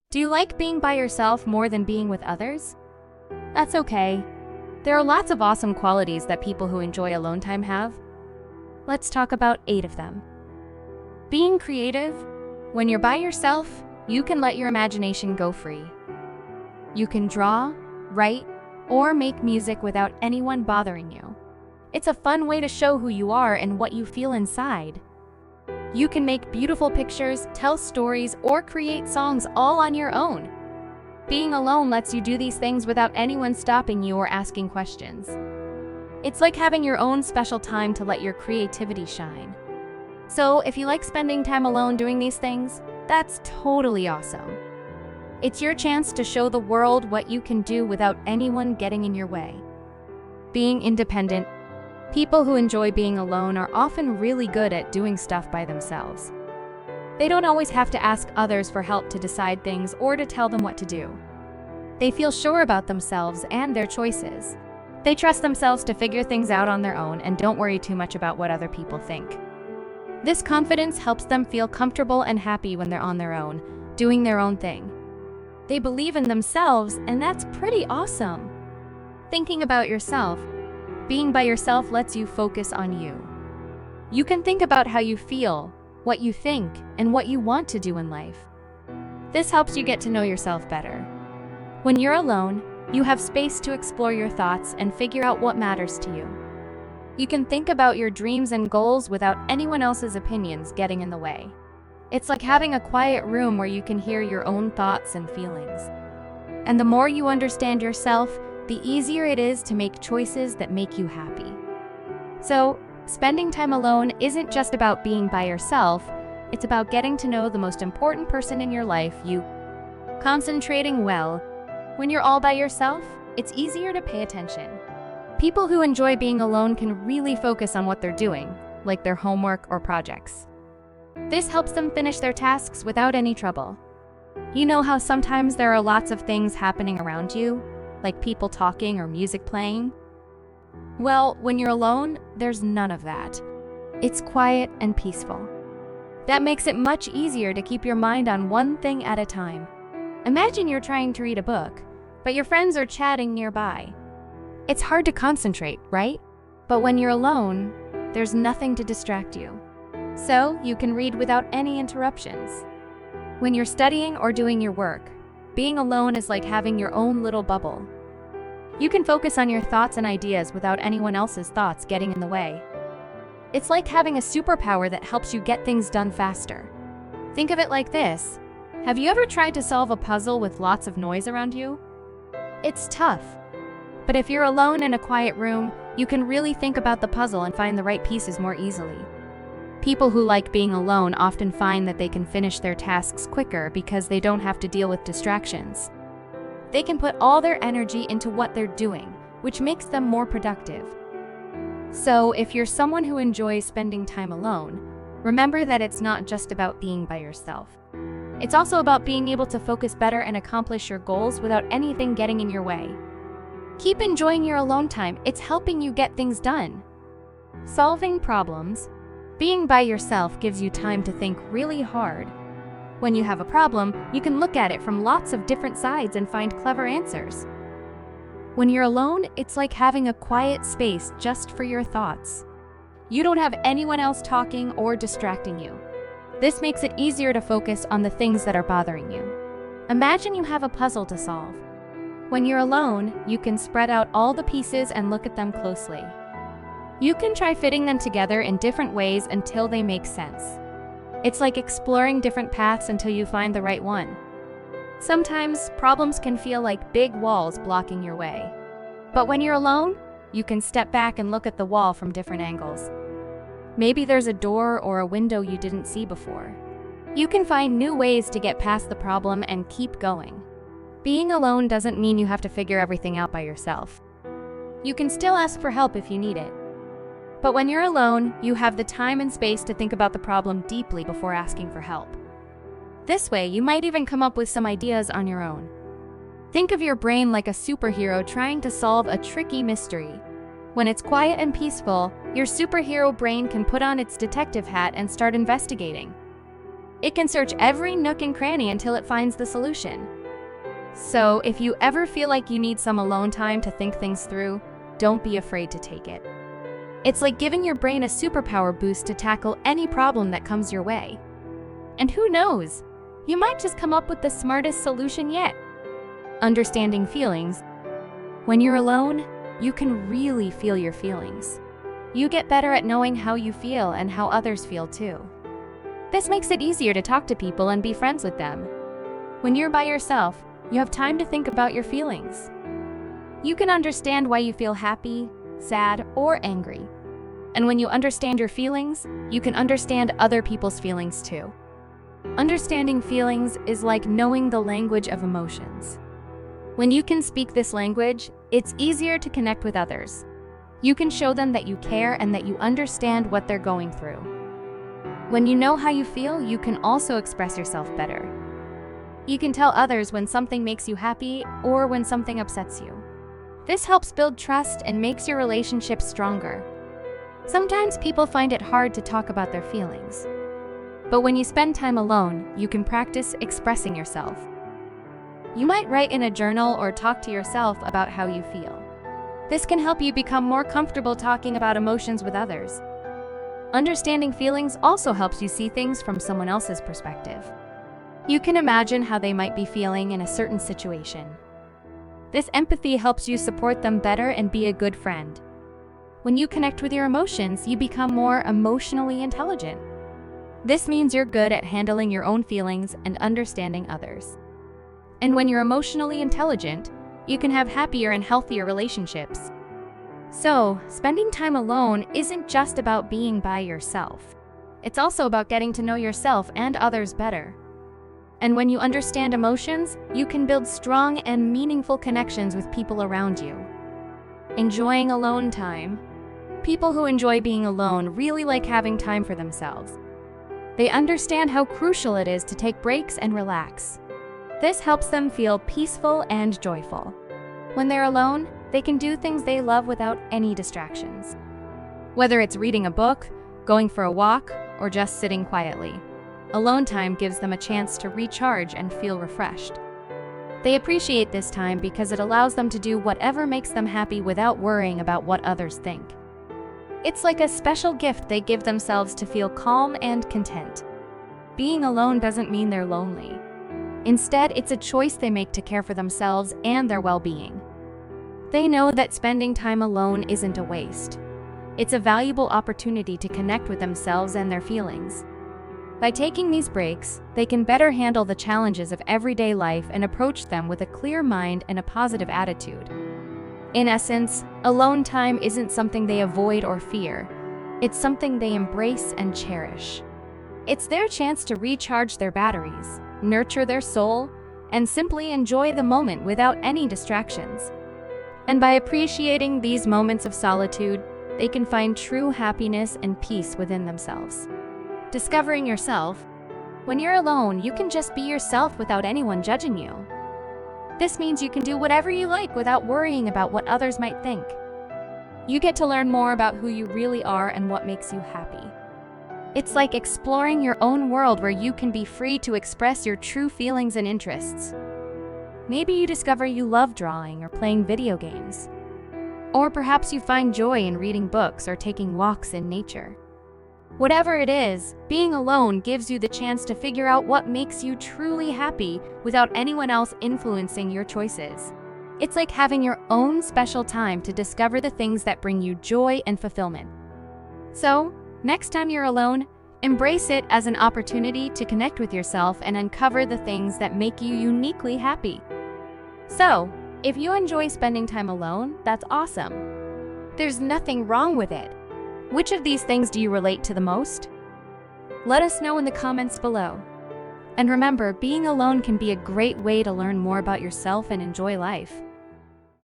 Do you like being by yourself more than being with others? That's okay. There are lots of awesome qualities that people who enjoy alone time have. Let's talk about 8 of them. Being creative. When you're by yourself, you can let your imagination go free. You can draw, write, or make music without anyone bothering you. It's a fun way to show who you are and what you feel inside. You can make beautiful pictures, tell stories, or create songs all on your own. Being alone lets you do these things without anyone stopping you or asking questions. It's like having your own special time to let your creativity shine. So, if you like spending time alone doing these things, that's totally awesome. It's your chance to show the world what you can do without anyone getting in your way. Being independent. People who enjoy being alone are often really good at doing stuff by themselves. They don't always have to ask others for help to decide things or to tell them what to do. They feel sure about themselves and their choices. They trust themselves to figure things out on their own and don't worry too much about what other people think. This confidence helps them feel comfortable and happy when they're on their own, doing their own thing. They believe in themselves, and that's pretty awesome. Thinking about yourself. Being by yourself lets you focus on you. You can think about how you feel, what you think, and what you want to do in life. This helps you get to know yourself better. When you're alone, you have space to explore your thoughts and figure out what matters to you. You can think about your dreams and goals without anyone else's opinions getting in the way. It's like having a quiet room where you can hear your own thoughts and feelings. And the more you understand yourself, the easier it is to make choices that make you happy. So, spending time alone isn't just about being by yourself, it's about getting to know the most important person in your life, you. Concentrating well. When you're all by yourself, it's easier to pay attention. People who enjoy being alone can really focus on what they're doing, like their homework or projects. This helps them finish their tasks without any trouble. You know how sometimes there are lots of things happening around you, like people talking or music playing? Well, when you're alone, there's none of that. It's quiet and peaceful. That makes it much easier to keep your mind on one thing at a time. Imagine you're trying to read a book, but your friends are chatting nearby. It's hard to concentrate, right? But when you're alone, there's nothing to distract you. So you can read without any interruptions. When you're studying or doing your work, being alone is like having your own little bubble. You can focus on your thoughts and ideas without anyone else's thoughts getting in the way. It's like having a superpower that helps you get things done faster. Think of it like this. Have you ever tried to solve a puzzle with lots of noise around you? It's tough. But if you're alone in a quiet room, you can really think about the puzzle and find the right pieces more easily. People who like being alone often find that they can finish their tasks quicker because they don't have to deal with distractions. They can put all their energy into what they're doing, which makes them more productive. So, if you're someone who enjoys spending time alone, remember that it's not just about being by yourself. It's also about being able to focus better and accomplish your goals without anything getting in your way. Keep enjoying your alone time, it's helping you get things done. Solving problems. Being by yourself gives you time to think really hard. When you have a problem, you can look at it from lots of different sides and find clever answers. When you're alone, it's like having a quiet space just for your thoughts. You don't have anyone else talking or distracting you. This makes it easier to focus on the things that are bothering you. Imagine you have a puzzle to solve. When you're alone, you can spread out all the pieces and look at them closely. You can try fitting them together in different ways until they make sense. It's like exploring different paths until you find the right one. Sometimes, problems can feel like big walls blocking your way. But when you're alone, you can step back and look at the wall from different angles. Maybe there's a door or a window you didn't see before. You can find new ways to get past the problem and keep going. Being alone doesn't mean you have to figure everything out by yourself. You can still ask for help if you need it. But when you're alone, you have the time and space to think about the problem deeply before asking for help. This way, you might even come up with some ideas on your own. Think of your brain like a superhero trying to solve a tricky mystery. When it's quiet and peaceful, your superhero brain can put on its detective hat and start investigating. It can search every nook and cranny until it finds the solution. So, if you ever feel like you need some alone time to think things through, don't be afraid to take it. It's like giving your brain a superpower boost to tackle any problem that comes your way. And who knows? You might just come up with the smartest solution yet. Understanding feelings. When you're alone, you can really feel your feelings. You get better at knowing how you feel and how others feel too. This makes it easier to talk to people and be friends with them. When you're by yourself, you have time to think about your feelings. You can understand why you feel happy, sad, or angry. And when you understand your feelings, you can understand other people's feelings too. Understanding feelings is like knowing the language of emotions. When you can speak this language, it's easier to connect with others. You can show them that you care and that you understand what they're going through. When you know how you feel, you can also express yourself better. You can tell others when something makes you happy or when something upsets you. This helps build trust and makes your relationship stronger. Sometimes people find it hard to talk about their feelings. But when you spend time alone, you can practice expressing yourself. You might write in a journal or talk to yourself about how you feel. This can help you become more comfortable talking about emotions with others. Understanding feelings also helps you see things from someone else's perspective. You can imagine how they might be feeling in a certain situation. This empathy helps you support them better and be a good friend. When you connect with your emotions, you become more emotionally intelligent. This means you're good at handling your own feelings and understanding others. And when you're emotionally intelligent, you can have happier and healthier relationships. So, spending time alone isn't just about being by yourself. It's also about getting to know yourself and others better. And when you understand emotions, you can build strong and meaningful connections with people around you. Enjoying alone time. People who enjoy being alone really like having time for themselves. They understand how crucial it is to take breaks and relax. This helps them feel peaceful and joyful. When they're alone, they can do things they love without any distractions. Whether it's reading a book, going for a walk, or just sitting quietly, alone time gives them a chance to recharge and feel refreshed. They appreciate this time because it allows them to do whatever makes them happy without worrying about what others think. It's like a special gift they give themselves to feel calm and content. Being alone doesn't mean they're lonely. Instead, it's a choice they make to care for themselves and their well-being. They know that spending time alone isn't a waste. It's a valuable opportunity to connect with themselves and their feelings. By taking these breaks, they can better handle the challenges of everyday life and approach them with a clear mind and a positive attitude. In essence, alone time isn't something they avoid or fear. It's something they embrace and cherish. It's their chance to recharge their batteries, nurture their soul, and simply enjoy the moment without any distractions. And by appreciating these moments of solitude, they can find true happiness and peace within themselves. Discovering yourself. When you're alone, you can just be yourself without anyone judging you. This means you can do whatever you like without worrying about what others might think. You get to learn more about who you really are and what makes you happy. It's like exploring your own world where you can be free to express your true feelings and interests. Maybe you discover you love drawing or playing video games. Or perhaps you find joy in reading books or taking walks in nature. Whatever it is, being alone gives you the chance to figure out what makes you truly happy without anyone else influencing your choices. It's like having your own special time to discover the things that bring you joy and fulfillment. So, next time you're alone, embrace it as an opportunity to connect with yourself and uncover the things that make you uniquely happy. So, if you enjoy spending time alone, that's awesome. There's nothing wrong with it. Which of these things do you relate to the most? Let us know in the comments below. And remember, being alone can be a great way to learn more about yourself and enjoy life.